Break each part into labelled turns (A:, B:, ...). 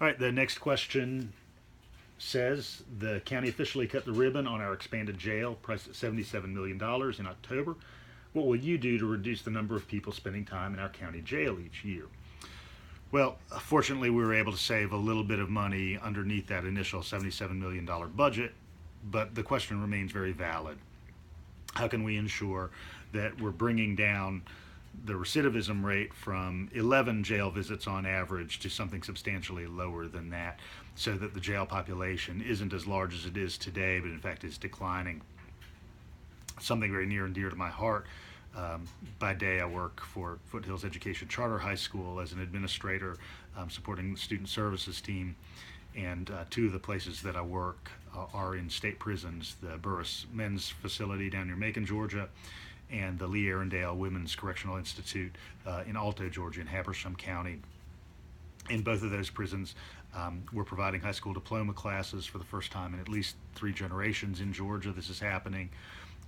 A: All right, the next question says the county officially cut the ribbon on our expanded jail, priced at $77 million in October. What will you do to reduce the number of people spending time in our county jail each year? Well, fortunately, we were able to save a little bit of money underneath that initial $77 million budget, but the question remains very valid. How can we ensure that we're bringing down the recidivism rate from 11 jail visits on average to something substantially lower than that, so that the jail population isn't as large as it is today, but in fact is declining? Something very near and dear to my heart. By day, I work for Foothills Education Charter High School as an administrator, supporting the student services team. And two of the places that I work are in state prisons: the Burris Men's Facility down near Macon, Georgia, and the Lee Arundel Women's Correctional Institute in Alto, Georgia, in Habersham County. In both of those prisons, we're providing high school diploma classes for the first time in at least 3 generations in Georgia. This is happening.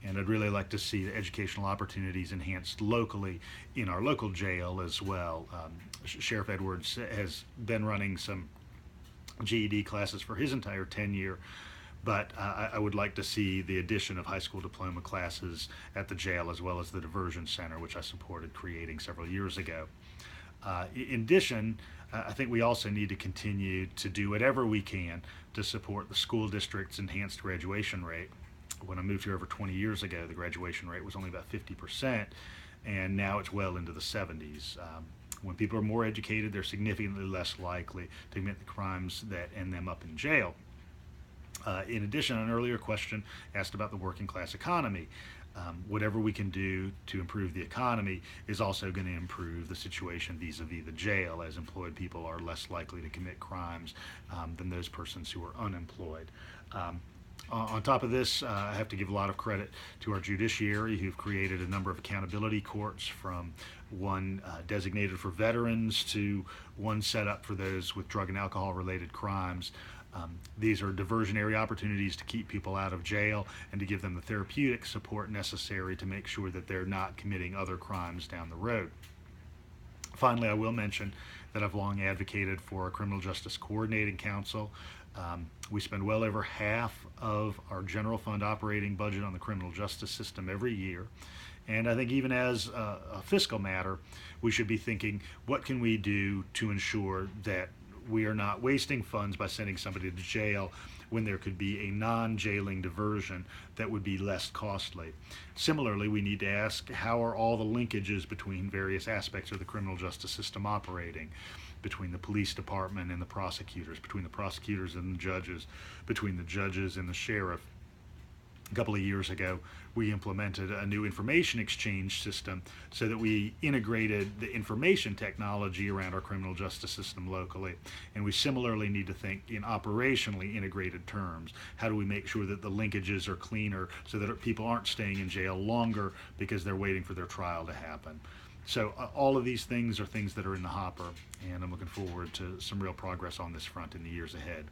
A: And I'd really like to see the educational opportunities enhanced locally in our local jail as well. Sheriff Edwards has been running some GED classes for his entire tenure, but I would like to see the addition of high school diploma classes at the jail, as well as the diversion center, which I supported creating several years ago. In addition, I think we also need to continue to do whatever we can to support the school district's enhanced graduation rate. When I moved here over 20 years ago, the graduation rate was only about 50%, and now it's well into the 70s. When people are more educated, they're significantly less likely to commit the crimes that end them up in jail. In addition, an earlier question asked about the working class economy. Whatever we can do to improve the economy is also going to improve the situation vis-a-vis the jail, as employed people are less likely to commit crimes than those persons who are unemployed. On top of this, I have to give a lot of credit to our judiciary, who've created a number of accountability courts, from one designated for veterans to one set up for those with drug and alcohol related crimes. These are diversionary opportunities to keep people out of jail and to give them the therapeutic support necessary to make sure that they're not committing other crimes down the road. Finally, I will mention that I've long advocated for a criminal justice coordinating council. We spend well over half of our general fund operating budget on the criminal justice system every year. And I think even as a fiscal matter, we should be thinking, what can we do to ensure that we are not wasting funds by sending somebody to jail when there could be a non-jailing diversion that would be less costly. Similarly, we need to ask, how are all the linkages between various aspects of the criminal justice system operating? Between the police department and the prosecutors, between the prosecutors and the judges, between the judges and the sheriff. A couple of years ago, we implemented a new information exchange system so that we integrated the information technology around our criminal justice system locally. And we similarly need to think in operationally integrated terms. How do we make sure that the linkages are cleaner so that people aren't staying in jail longer because they're waiting for their trial to happen? So all of these things are things that are in the hopper, and I'm looking forward to some real progress on this front in the years ahead.